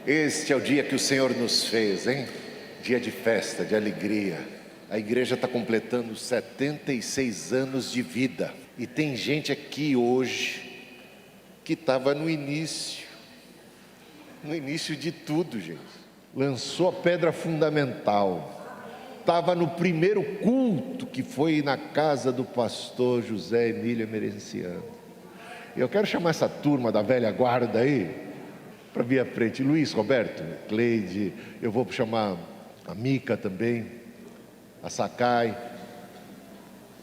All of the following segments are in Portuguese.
Este é o dia que o Senhor nos fez, hein? Dia de festa, de alegria. A igreja está completando 76 anos de vida. E tem gente aqui hoje que estava no início de tudo, gente. Lançou a pedra fundamental. Estava no primeiro culto que foi na casa do pastor José Emílio Emerenciano. Eu quero chamar essa turma da velha guarda aí para vir à frente. Luiz Roberto, Cleide, eu vou chamar a Mica também, a Sakai.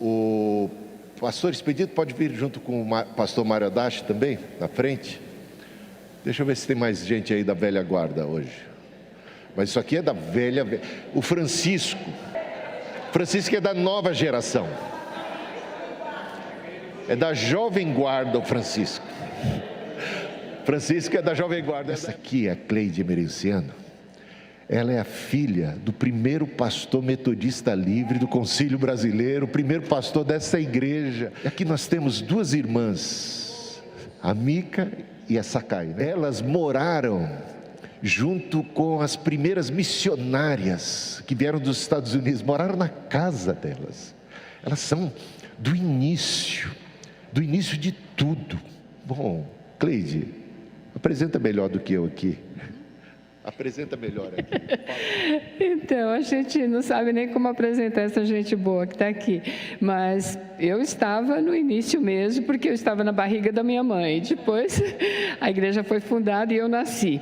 O pastor Expedito pode vir junto com o pastor Mário Adachi também, na frente. Deixa eu ver se tem mais gente aí da velha guarda hoje. Mas isso aqui é da velha. O Francisco é da nova geração. É da jovem guarda o Francisco. Francisco é da jovem guarda. Essa aqui é a Cleide Emerenciano. Ela é a filha do primeiro pastor metodista livre do Concílio Brasileiro, o primeiro pastor dessa igreja. E aqui nós temos duas irmãs, a Mica e a Sakai, né? Elas moraram junto com as primeiras missionárias que vieram dos Estados Unidos, moraram na casa delas. Elas são do início de tudo. Bom, Cleide, apresenta melhor do que eu aqui. Apresenta melhor aqui. Então, a gente não sabe nem como apresentar essa gente boa que está aqui. Mas eu estava no início mesmo, porque eu estava na barriga da minha mãe. Depois, a igreja foi fundada e eu nasci.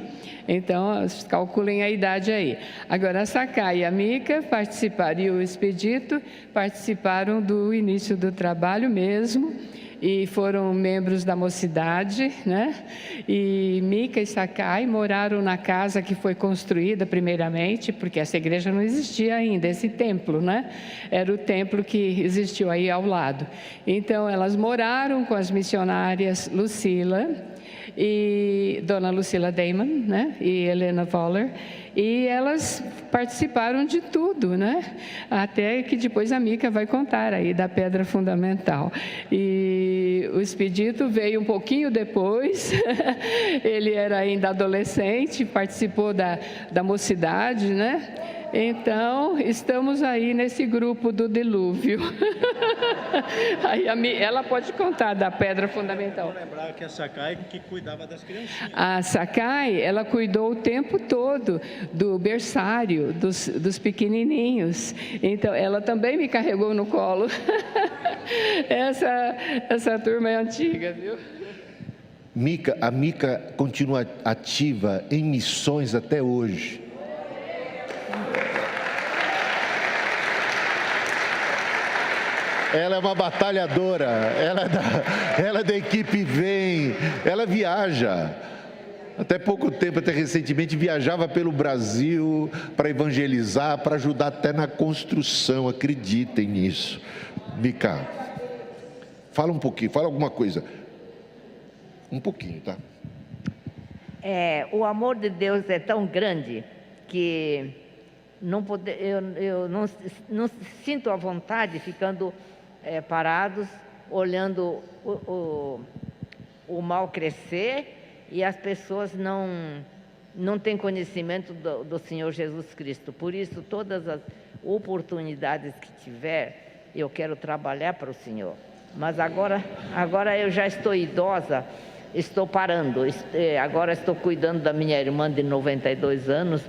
Então, calculem a idade aí. Agora, a Sakai e a Mica participaram, e o Expedito participaram do início do trabalho mesmo. E foram membros da mocidade, né? E Mica e Sakai moraram na casa que foi construída primeiramente, porque essa igreja não existia ainda, esse templo, né? Era o templo que existiu aí ao lado. Então, elas moraram com as missionárias Lucila e Dona Lucila Damon, né? E Helena Voller. E elas participaram de tudo, né? Até que depois a Mica vai contar aí da pedra fundamental. E o Expedito veio um pouquinho depois, ele era ainda adolescente, participou da mocidade, né? Então, estamos aí nesse grupo do dilúvio. Aí ela pode contar da pedra fundamental. Vou lembrar que a Sakai que cuidava das criancinhas. A Sakai, ela cuidou o tempo todo do berçário, dos pequenininhos. Então, ela também me carregou no colo. Essa turma é antiga, viu? A Mica continua ativa em missões até hoje. Ela é uma batalhadora, ela é da equipe Vem, ela viaja. Até pouco tempo, até recentemente, viajava pelo Brasil para evangelizar, para ajudar até na construção, acreditem nisso. Mica, fala um pouquinho, fala alguma coisa. Um pouquinho, tá? O amor de Deus é tão grande que eu não sinto a vontade ficando parados, olhando o mal crescer e as pessoas não têm conhecimento do Senhor Jesus Cristo. Por isso, todas as oportunidades que tiver, eu quero trabalhar para o Senhor. Mas agora eu já estou idosa, estou parando. Agora estou cuidando da minha irmã de 92 anos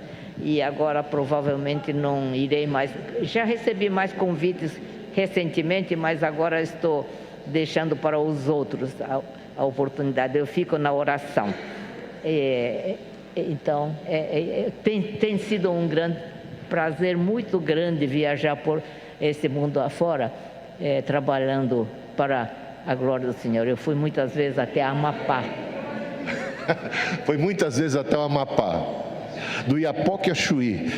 e agora provavelmente não irei mais. Já recebi mais convites recentemente, mas agora estou deixando para os outros a oportunidade. Eu fico na oração. Então, tem sido um grande prazer, muito grande viajar por esse mundo afora, trabalhando para a glória do Senhor. Eu fui muitas vezes até Amapá. Foi muitas vezes até o Amapá, do Iapoque a Chuí.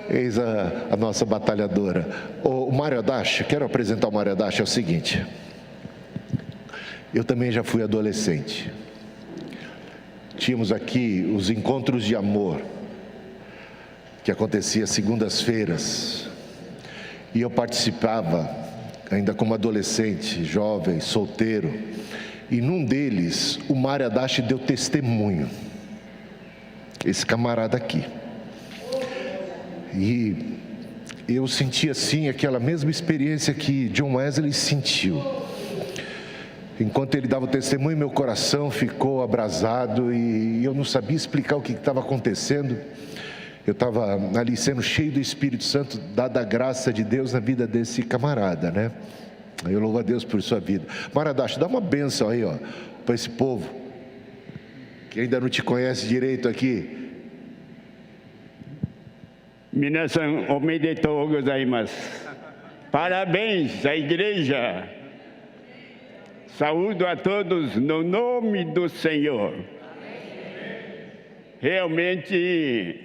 Eis a nossa batalhadora. O Mário Adachi, quero apresentar o Mário Adachi, é o seguinte. Eu também já fui adolescente. Tínhamos aqui os encontros de amor, que acontecia segundas-feiras. E eu participava, ainda como adolescente, jovem, solteiro. E num deles, o Mário Adachi deu testemunho. esse camarada aqui. E eu senti assim, aquela mesma experiência que John Wesley sentiu. Enquanto ele dava o testemunho, meu coração ficou abrasado e eu não sabia explicar o que estava acontecendo. Eu estava ali sendo cheio do Espírito Santo, dada a graça de Deus na vida desse camarada, né? Eu louvo a Deus por sua vida. Maradashi, dá uma bênção aí, ó, para esse povo que ainda não te conhece direito aqui. 皆さんおめでとうございます。Parabéns à igreja. Saúdo a todos no nome do Senhor. Realmente,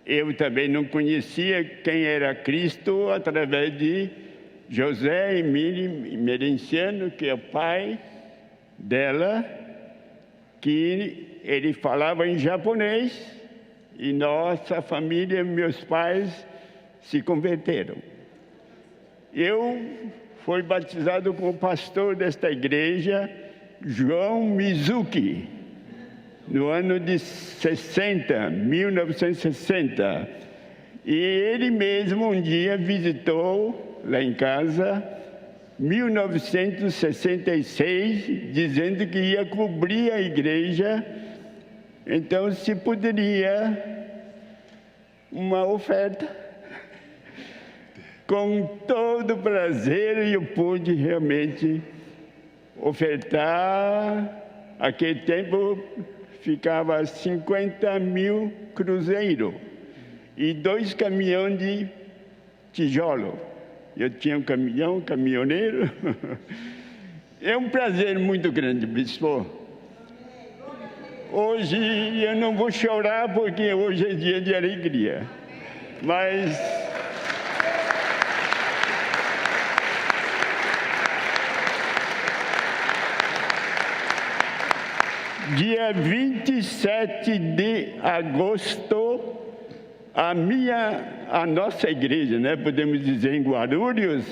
eu também não conhecia quem era Cristo através de José Emílio Emerenciano, que é o pai dela, que ele falava em japonês. E nossa família, meus pais, se converteram. Eu fui batizado como pastor desta igreja, João Mizuki, no ano de 1960. E ele mesmo um dia visitou lá em casa, 1966, dizendo que ia cobrir a igreja. Então, se poderia uma oferta, com todo prazer eu pude realmente ofertar. Aquele tempo ficava 50 mil cruzeiros e 2 caminhões de tijolo. Eu tinha um caminhão, caminhoneiro. É um prazer muito grande, bispo. Hoje eu não vou chorar porque hoje é dia de alegria, mas dia 27 de agosto, a nossa igreja, né, podemos dizer em Guarulhos,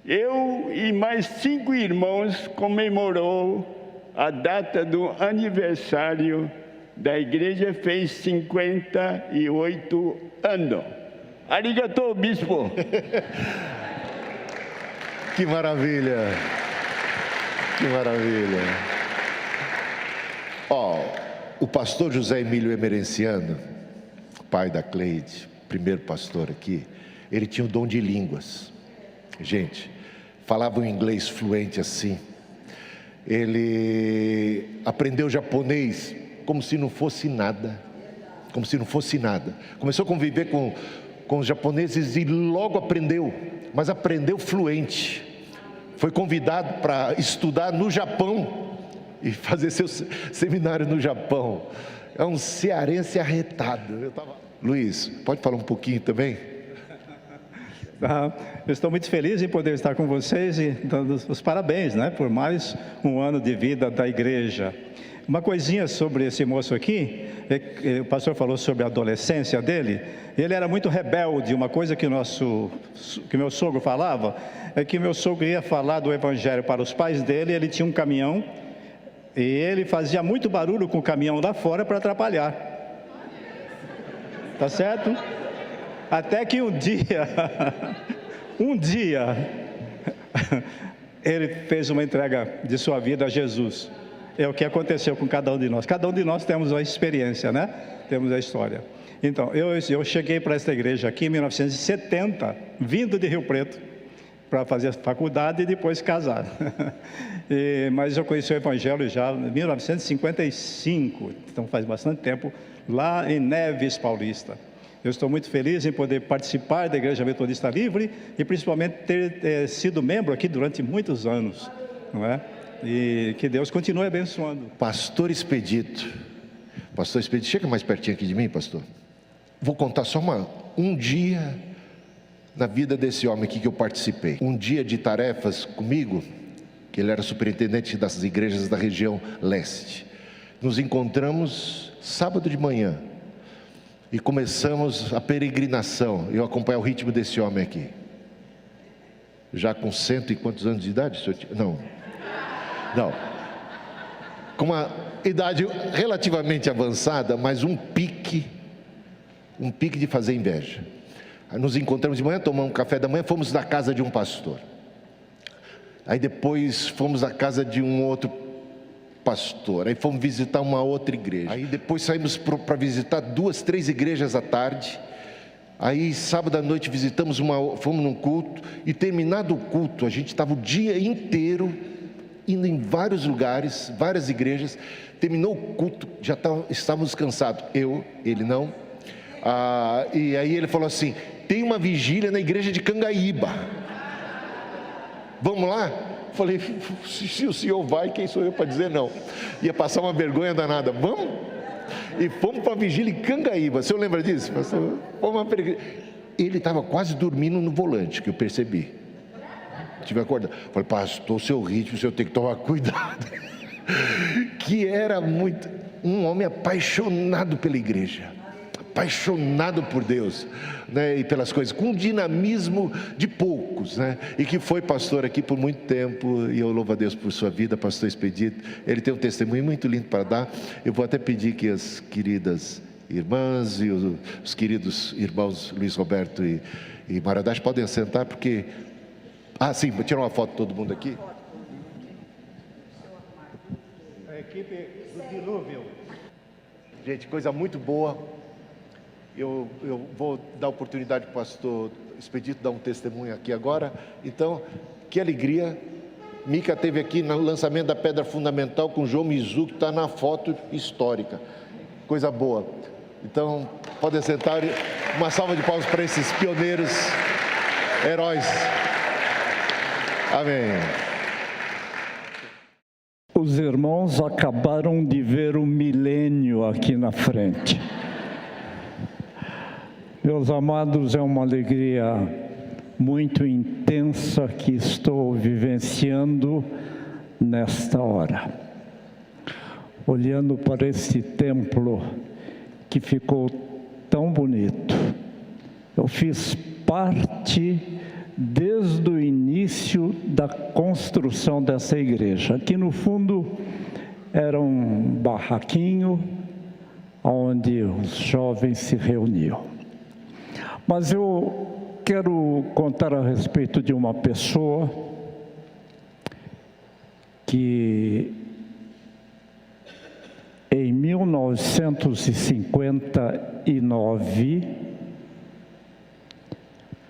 eu e mais 5 irmãos comemorou a data do aniversário da igreja, fez 58 anos. Arigatou, bispo. Que maravilha, que maravilha. Ó, o pastor José Emílio Emerenciano, pai da Cleide, primeiro pastor aqui, ele tinha o dom de línguas. Gente, falava um inglês fluente assim. Ele aprendeu japonês como se não fosse nada, como se não fosse nada. Começou a conviver com os japoneses e logo aprendeu, mas aprendeu fluente. Foi convidado para estudar no Japão e fazer seu seminário no Japão. É um cearense arretado. Luiz, pode falar um pouquinho também? Eu estou muito feliz em poder estar com vocês e dando os parabéns, né, por mais um ano de vida da igreja. Uma coisinha sobre esse moço aqui, o pastor falou sobre a adolescência dele. Ele era muito rebelde. Uma coisa que meu sogro falava é que meu sogro ia falar do evangelho para os pais dele. Ele tinha um caminhão e ele fazia muito barulho com o caminhão lá fora para atrapalhar. Tá certo? Até que um dia, ele fez uma entrega de sua vida a Jesus. É o que aconteceu com cada um de nós. Cada um de nós temos a experiência, né? Temos a história. Então, eu cheguei para esta igreja aqui em 1970, vindo de Rio Preto, para fazer faculdade e depois casar. Mas eu conheci o Evangelho já em 1955, então faz bastante tempo, lá em Neves Paulista. Eu estou muito feliz em poder participar da Igreja Metodista Livre e principalmente ter sido membro aqui durante muitos anos, não é? E que Deus continue abençoando. Pastor Expedito, chega mais pertinho aqui de mim, pastor. Vou contar só um dia na vida desse homem aqui que eu participei. Um dia de tarefas comigo, que ele era superintendente das igrejas da região leste. Nos encontramos sábado de manhã e começamos a peregrinação. Eu acompanhei o ritmo desse homem aqui. Já com 100 e quantos anos de idade? Não. com uma idade relativamente avançada, mas um pique de fazer inveja. Aí nos encontramos de manhã, tomamos um café da manhã, fomos na casa de um pastor. Aí depois fomos à casa de um outro pastor. Aí fomos visitar uma outra igreja. Aí depois saímos para visitar 2, 3 igrejas à tarde. Aí sábado à noite fomos num culto. E terminado o culto, a gente estava o dia inteiro indo em vários lugares, várias igrejas. Terminou o culto, estávamos cansados. Ele não. E aí ele falou assim: tem uma vigília na igreja de Cangaíba, vamos lá? Falei: se o senhor vai, quem sou eu para dizer não? Ia passar uma vergonha danada. Vamos? E fomos para a vigília em Cangaíba. O senhor lembra disso, pastor? Ele estava quase dormindo no volante, que eu percebi. Tive acordado. Falei: pastor, seu ritmo, o senhor tem que tomar cuidado. Que era um homem apaixonado pela igreja, apaixonado por Deus, né, e pelas coisas, com um dinamismo de poucos, né, e que foi pastor aqui por muito tempo. E eu louvo a Deus por sua vida, pastor Expedito. Ele tem um testemunho muito lindo para dar. Eu vou até pedir que as queridas irmãs e os queridos irmãos Luiz Roberto e Maradash podem sentar, porque... sim, vou tirar uma foto de todo mundo aqui. A equipe do Dilúvio. Gente, coisa muito boa. Eu vou dar oportunidade para o pastor Expedito dar um testemunho aqui agora. Então, que alegria. Mica esteve aqui no lançamento da pedra fundamental com João Mizu, que está na foto histórica. Coisa boa. Então, podem sentar. Uma salva de palmas para esses pioneiros, heróis. Amém. Os irmãos acabaram de ver o milênio aqui na frente. Meus amados, é uma alegria muito intensa que estou vivenciando nesta hora. Olhando para esse templo que ficou tão bonito. Eu fiz parte desde o início da construção dessa igreja. Aqui no fundo era um barraquinho onde os jovens se reuniam. Mas eu quero contar a respeito de uma pessoa que em 1959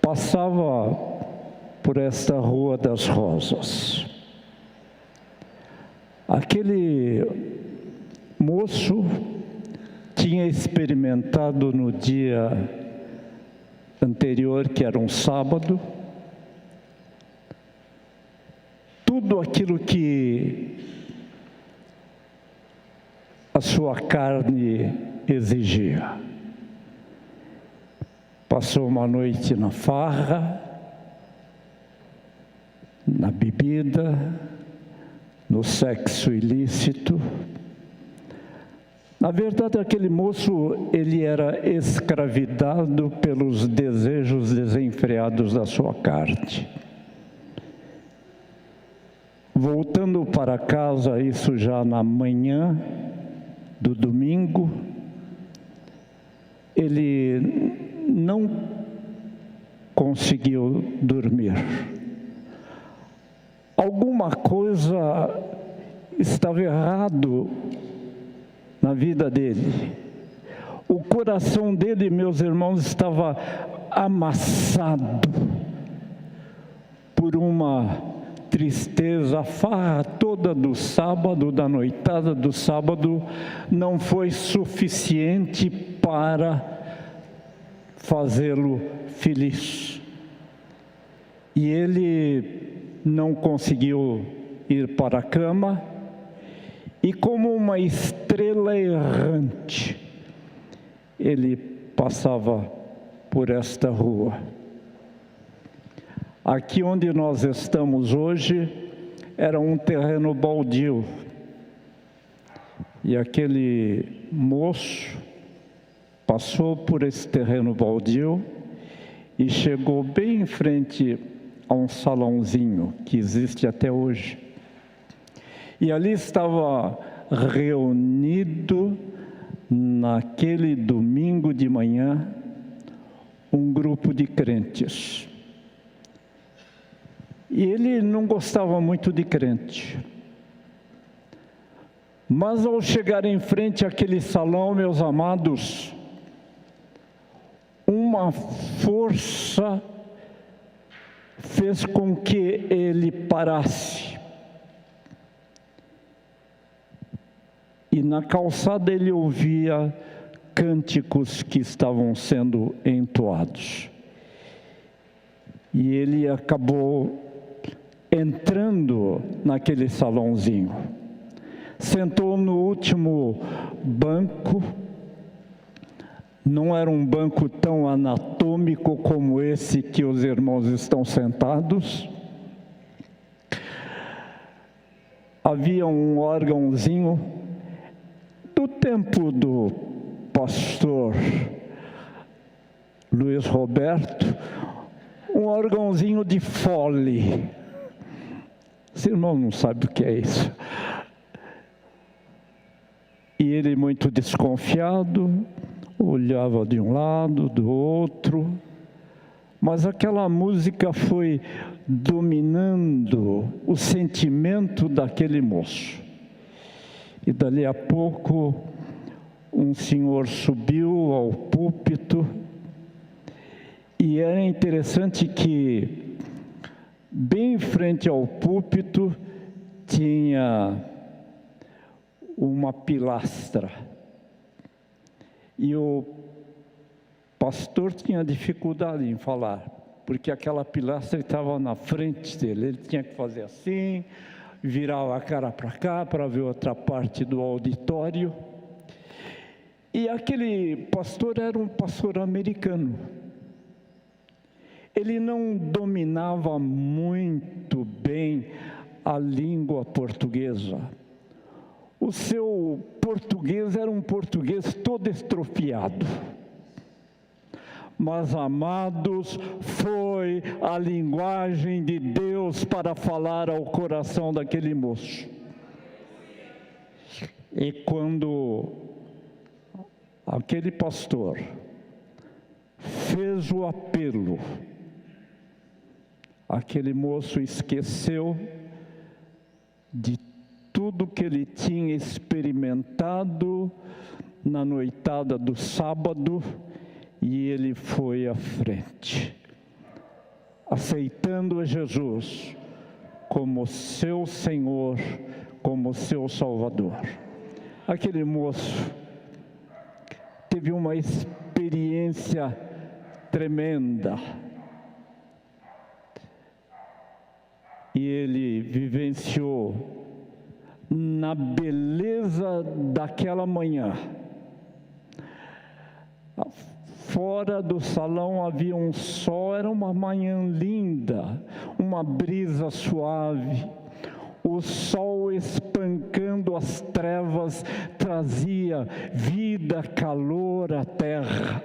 passava por esta Rua das Rosas. Aquele moço tinha experimentado no dia anterior, que era um sábado, tudo aquilo que a sua carne exigia. Passou uma noite na farra, na bebida, no sexo ilícito. Na verdade, aquele moço, ele era escravizado pelos desejos desenfreados da sua carne. Voltando para casa, isso já na manhã do domingo, ele não conseguiu dormir. Alguma coisa estava errado na vida dele. O coração dele, meus irmãos, estava amassado por uma tristeza. A farra toda do sábado, da noitada do sábado, não foi suficiente para fazê-lo feliz. E ele não conseguiu ir para a cama, e como uma estrela errante, ele passava por esta rua. Aqui onde nós estamos hoje, era um terreno baldio. E aquele moço passou por esse terreno baldio e chegou bem em frente a um salãozinho que existe até hoje. E ali estava reunido naquele domingo de manhã um grupo de crentes. E ele não gostava muito de crente. Mas ao chegar em frente àquele salão, meus amados, uma força fez com que ele parasse. E na calçada ele ouvia cânticos que estavam sendo entoados. E ele acabou entrando naquele salãozinho. Sentou no último banco. Não era um banco tão anatômico como esse que os irmãos estão sentados. Havia um órgãozinho do tempo do pastor Luiz Roberto, um órgãozinho de fole. Os irmãos não sabem o que é isso. E ele, muito desconfiado, olhava de um lado, do outro, mas aquela música foi dominando o sentimento daquele moço. E dali a pouco, um senhor subiu ao púlpito, e era interessante que, bem em frente ao púlpito, tinha uma pilastra. E o pastor tinha dificuldade em falar, porque aquela pilastra estava na frente dele. Ele tinha que fazer assim, virava a cara para cá para ver outra parte do auditório. E aquele pastor era um pastor americano. Ele não dominava muito bem a língua portuguesa. O seu português era um português todo estropiado. Mas, amados, foi a linguagem de Deus para falar ao coração daquele moço. E quando aquele pastor fez o apelo, aquele moço esqueceu de tudo que ele tinha experimentado na noitada do sábado, e ele foi à frente, aceitando a Jesus como seu Senhor, como seu Salvador. Aquele moço teve uma experiência tremenda, e ele vivenciou na beleza daquela manhã. Fora do salão havia um sol, era uma manhã linda, uma brisa suave, o sol espancando as trevas trazia vida, calor à terra.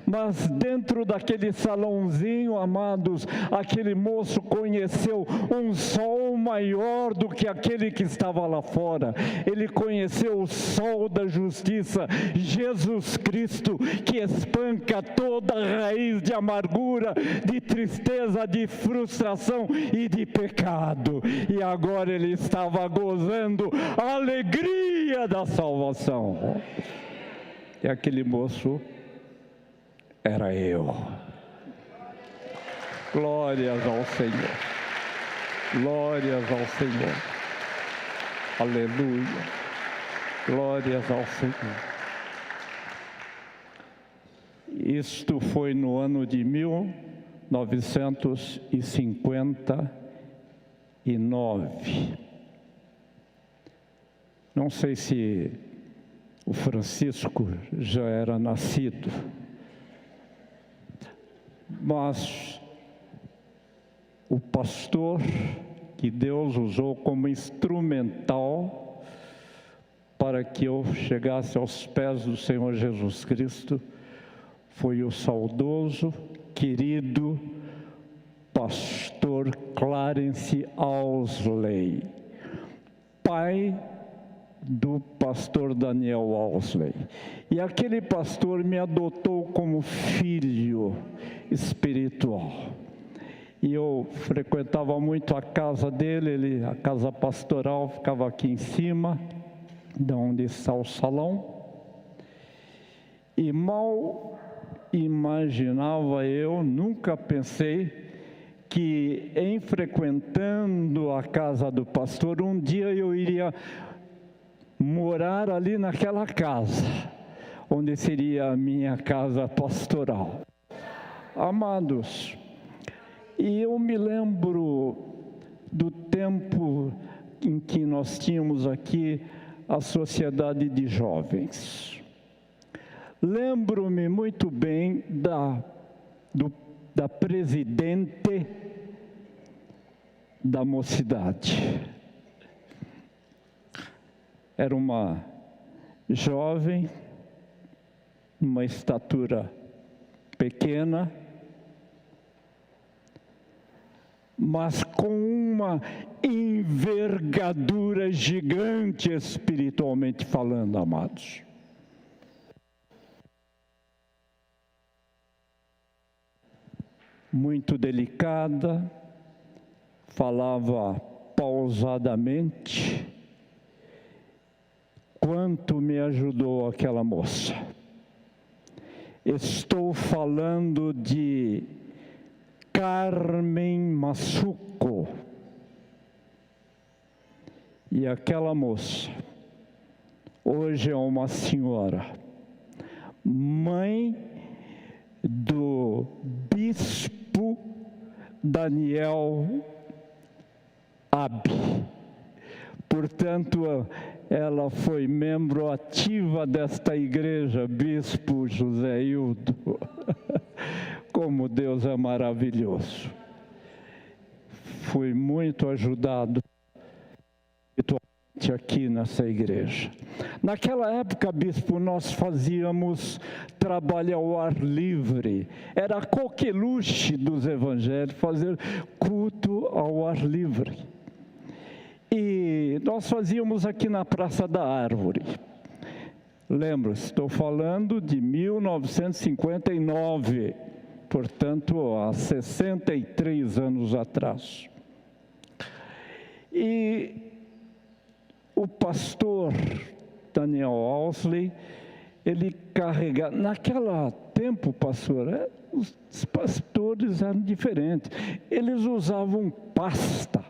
Mas dentro daquele salãozinho, amados, aquele moço conheceu um sol maior do que aquele que estava lá fora. Ele conheceu o sol da justiça, Jesus Cristo, que espanca toda raiz de amargura, de tristeza, de frustração e de pecado. E agora ele estava gozando a alegria da salvação. E aquele moço era eu. Glórias ao Senhor. Glórias ao Senhor. Aleluia. Glórias ao Senhor. Isto foi no ano de 1959. Não sei se o Francisco já era nascido, mas o pastor que Deus usou como instrumental para que eu chegasse aos pés do Senhor Jesus Cristo foi o saudoso, querido pastor Clarence Ausley, pai do pastor Daniel Walsley. E aquele pastor me adotou como filho espiritual. E eu frequentava muito a casa dele, a casa pastoral ficava aqui em cima, de onde está o salão. E mal imaginava eu, nunca pensei que em frequentando a casa do pastor, um dia eu iria morar ali naquela casa, onde seria a minha casa pastoral. Amados, e eu me lembro do tempo em que nós tínhamos aqui a sociedade de jovens. Lembro-me muito bem da presidente da mocidade. Era uma jovem, uma estatura pequena, mas com uma envergadura gigante espiritualmente falando, amados. Muito delicada, falava pausadamente. Quanto me ajudou aquela moça. Estou falando de Carmen Massuco. E aquela moça, hoje é uma senhora, mãe do bispo Daniel Abi. Portanto, ela foi membro ativa desta igreja, bispo José Hildo. Como Deus é maravilhoso. Fui muito ajudado espiritualmente aqui nessa igreja. Naquela época, bispo, nós fazíamos trabalho ao ar livre. Era a coqueluche dos evangelhos, fazer culto ao ar livre. E nós fazíamos aqui na Praça da Árvore. Lembro, estou falando de 1959, portanto, há 63 anos atrás. E o pastor Daniel Walsley, ele carregava, naquele tempo, pastor, os pastores eram diferentes. Eles usavam pasta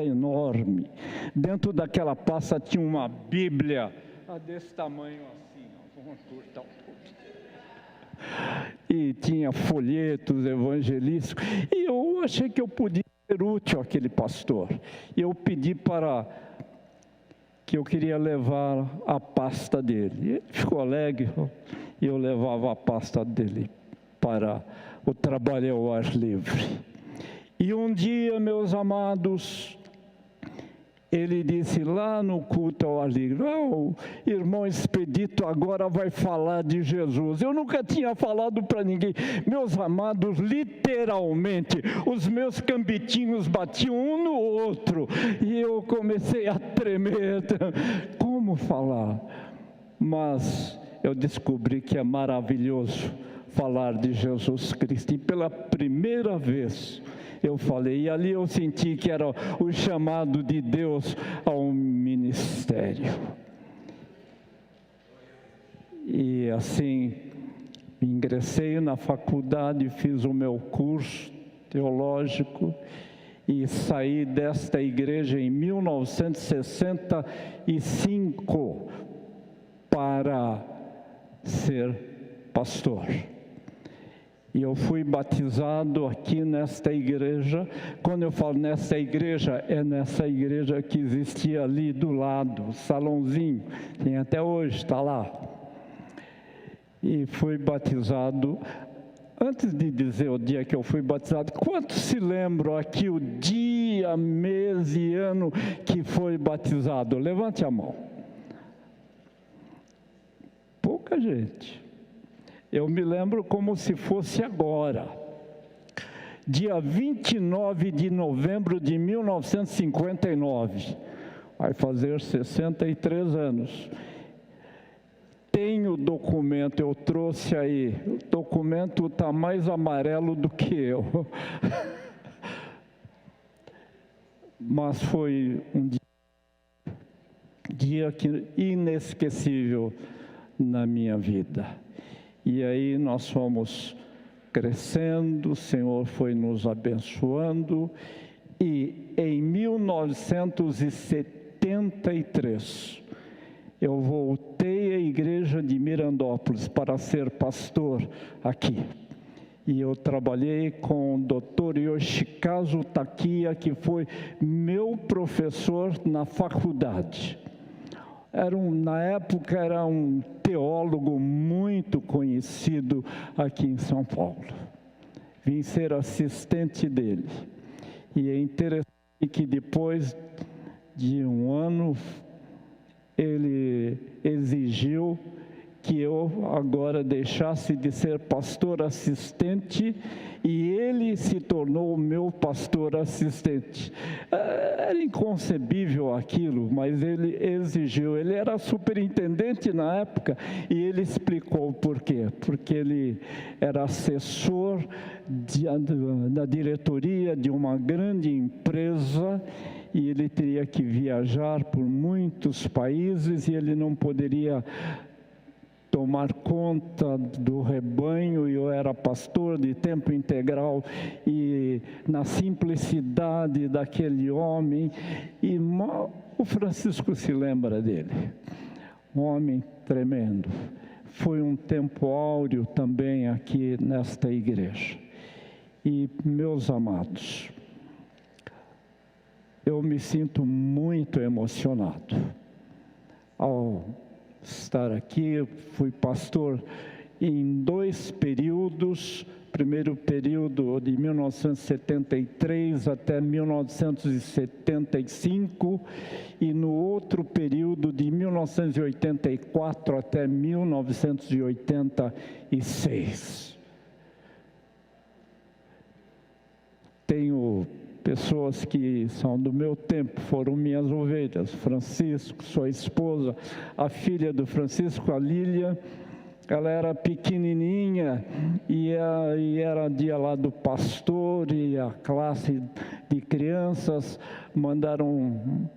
enorme. Dentro daquela pasta tinha uma Bíblia desse tamanho assim, vamos cortar um pouquinho. E tinha folhetos evangelísticos. E eu achei que eu podia ser útil àquele pastor. E eu pedi que eu queria levar a pasta dele. E ele ficou alegre e eu levava a pasta dele para o trabalho ao ar livre. E um dia, meus amados, ele disse lá no culto ao ar livre, o irmão Expedito agora vai falar de Jesus. Eu nunca tinha falado para ninguém. Meus amados, literalmente, os meus cambitinhos batiam um no outro. E eu comecei a tremer. Como falar? Mas eu descobri que é maravilhoso falar de Jesus Cristo. E pela primeira vez eu falei, e ali eu senti que era o chamado de Deus ao ministério. E assim, ingressei na faculdade, fiz o meu curso teológico e saí desta igreja em 1965 para ser pastor. E eu fui batizado aqui nesta igreja. Quando eu falo nesta igreja, é nessa igreja que existia ali do lado, o salãozinho, tem até hoje, está lá. E fui batizado. Antes de dizer o dia que eu fui batizado, quantos se lembram aqui o dia, mês e ano que foi batizado? Levante a mão. Pouca gente. Eu me lembro como se fosse agora. Dia 29 de novembro de 1959. vai fazer 63 anos. Tenho documento, eu trouxe aí, o documento está mais amarelo do que eu. Mas foi um dia inesquecível na minha vida. E aí nós fomos crescendo, o Senhor foi nos abençoando, e em 1973, eu voltei à igreja de Mirandópolis para ser pastor aqui. E eu trabalhei com o Dr. Yoshikazu Takiya, que foi meu professor na faculdade. Na época era um teólogo muito conhecido aqui em São Paulo. Vim ser assistente dele. E é interessante que depois de um ano, ele exigiu que eu agora deixasse de ser pastor assistente, e ele se tornou o meu pastor assistente. Era inconcebível aquilo, mas ele exigiu. Ele era superintendente na época, e ele explicou por quê. Porque ele era assessor da diretoria de uma grande empresa, e ele teria que viajar por muitos países, e ele não poderia tomar conta do rebanho, e eu era pastor de tempo integral, e na simplicidade daquele homem, e o Francisco se lembra dele, um homem tremendo. Foi um tempo áureo também aqui nesta igreja. E, meus amados, eu me sinto muito emocionado ao estar aqui. Eu fui pastor em 2 períodos, primeiro período de 1973 até 1975, e no outro período de 1984 até 1986. Tenho pessoas que são do meu tempo, foram minhas ovelhas. Francisco, sua esposa, a filha do Francisco, a Lília, ela era pequenininha e era dia lá do pastor, e a classe de crianças mandaram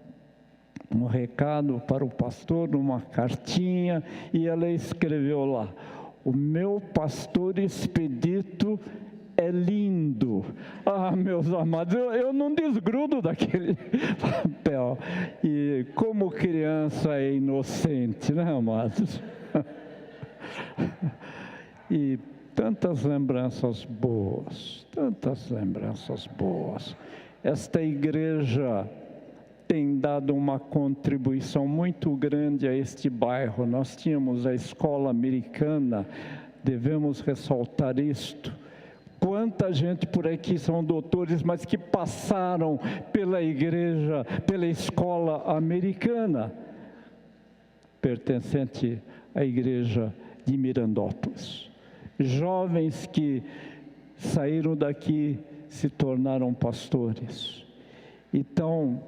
um recado para o pastor, numa cartinha, e ela escreveu lá: o meu pastor Expedito é lindo. Ah, meus amados, eu não desgrudo daquele papel. E como criança é inocente, né, amados? E tantas lembranças boas, tantas lembranças boas. Esta igreja tem dado uma contribuição muito grande a este bairro. Nós tínhamos a escola americana, devemos ressaltar isto. Quanta gente por aqui são doutores, mas que passaram pela igreja, pela escola americana, pertencente à igreja de Mirandópolis. Jovens que saíram daqui, se tornaram pastores. Então,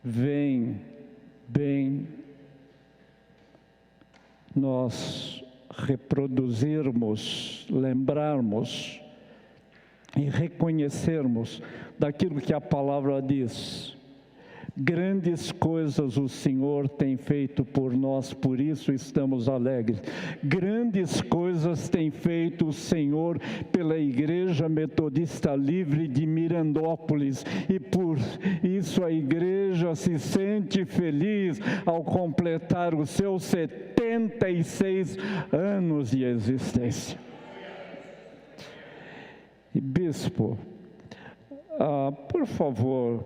vem bem nós reproduzirmos, lembrarmos e reconhecermos daquilo que a palavra diz. Grandes coisas o Senhor tem feito por nós, por isso estamos alegres. Grandes coisas tem feito o Senhor pela Igreja Metodista Livre de Mirandópolis, e por isso a igreja se sente feliz ao completar os seus 76 anos de existência. E bispo, por favor,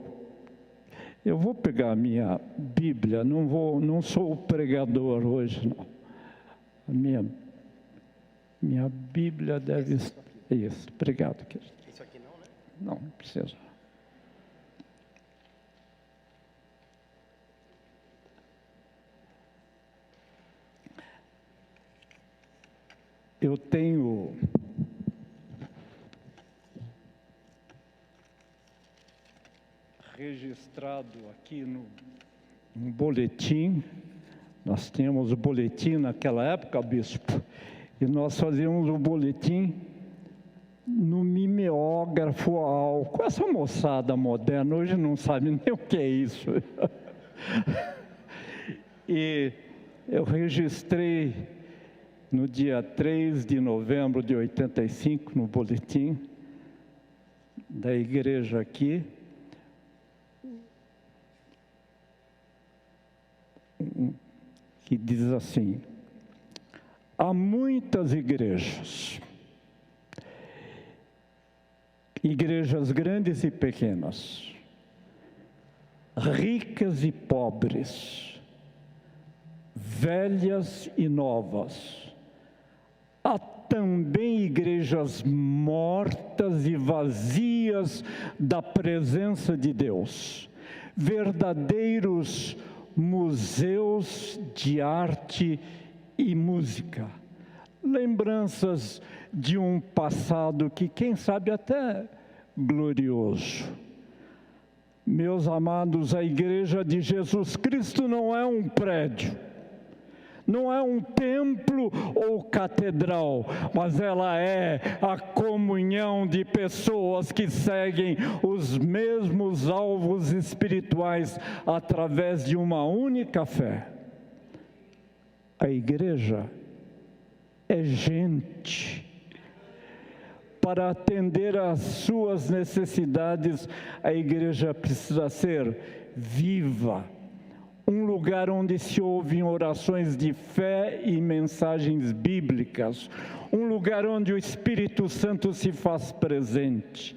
eu vou pegar a minha Bíblia, não sou o pregador hoje, não. A minha Bíblia deve estar. Isso, obrigado, querido. Isso aqui não, né? Não precisa. Eu tenho registrado registrado aqui no boletim. Nós tínhamos o boletim naquela época, bispo, e nós fazíamos o boletim no mimeógrafo a álcool. Essa moçada moderna hoje não sabe nem o que é isso. E eu registrei no dia 3 de novembro de 85, no boletim da igreja aqui, que diz assim: há muitas igrejas grandes e pequenas, ricas e pobres, velhas e novas. Há também igrejas mortas e vazias da presença de Deus, verdadeiros museus de arte e música, lembranças de um passado que, quem sabe, até glorioso. Meus amados, a Igreja de Jesus Cristo não é um prédio, não é um templo ou catedral, mas ela é a comunhão de pessoas que seguem os mesmos alvos espirituais através de uma única fé. A igreja é gente. Para atender às suas necessidades, a igreja precisa ser viva. Um lugar onde se ouvem orações de fé e mensagens bíblicas. Um lugar onde o Espírito Santo se faz presente.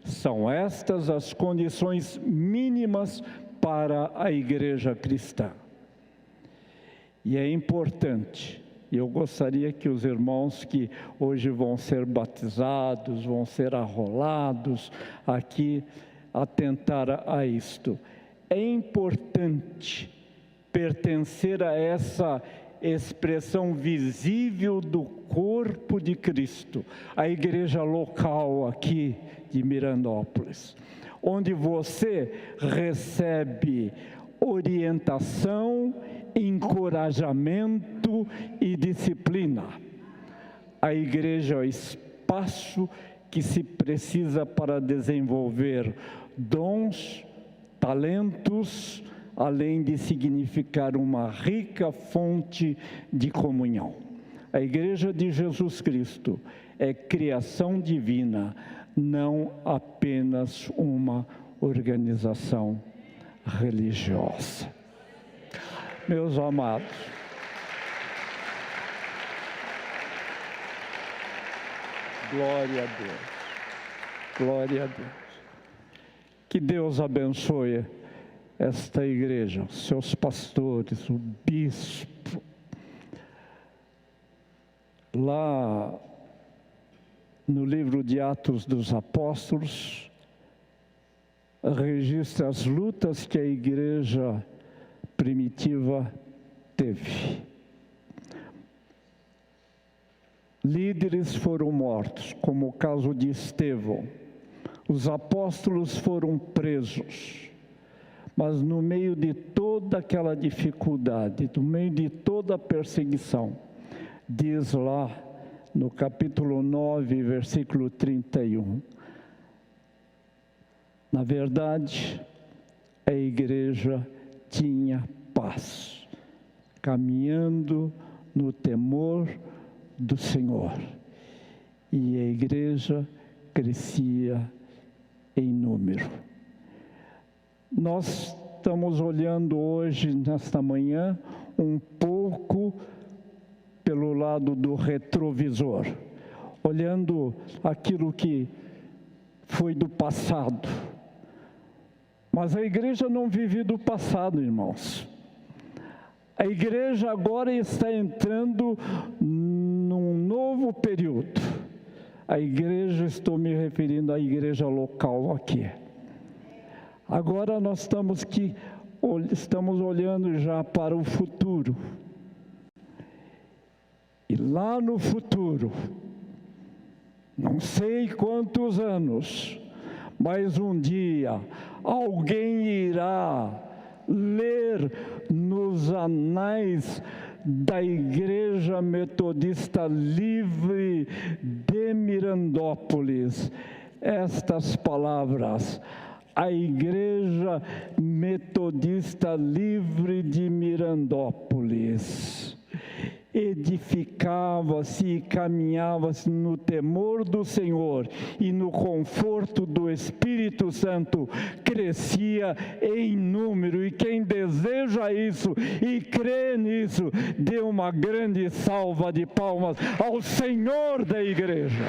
São estas as condições mínimas para a igreja cristã. E é importante, eu gostaria que os irmãos que hoje vão ser batizados, vão ser arrolados aqui, atentar a isto. É importante pertencer a essa expressão visível do corpo de Cristo, a igreja local aqui de Mirandópolis, onde você recebe orientação, encorajamento e disciplina. A igreja é o espaço que se precisa para desenvolver dons, talentos, além de significar uma rica fonte de comunhão. A Igreja de Jesus Cristo é criação divina, não apenas uma organização religiosa. Meus amados, glória a Deus, glória a Deus. Que Deus abençoe esta igreja, seus pastores, o bispo. Lá no livro de Atos dos Apóstolos, registra as lutas que a igreja primitiva teve. Líderes foram mortos, como o caso de Estevão. Os apóstolos foram presos. Mas no meio de toda aquela dificuldade, no meio de toda a perseguição, diz lá no capítulo 9, versículo 31, na verdade, a igreja tinha paz, caminhando no temor do Senhor, e a igreja crescia em número. Nós estamos olhando hoje, nesta manhã, um pouco pelo lado do retrovisor, olhando aquilo que foi do passado. Mas a igreja não vive do passado, irmãos. A igreja agora está entrando num novo período. A igreja, estou me referindo à igreja local aqui. Agora nós estamos olhando já para o futuro. E lá no futuro, não sei quantos anos, mas um dia, alguém irá ler nos anais da Igreja Metodista Livre de Mirandópolis estas palavras: a Igreja Metodista Livre de Mirandópolis edificava-se e caminhava-se no temor do Senhor e no conforto do Espírito Santo, crescia em número. E quem deseja isso e crê nisso, dê uma grande salva de palmas ao Senhor da igreja.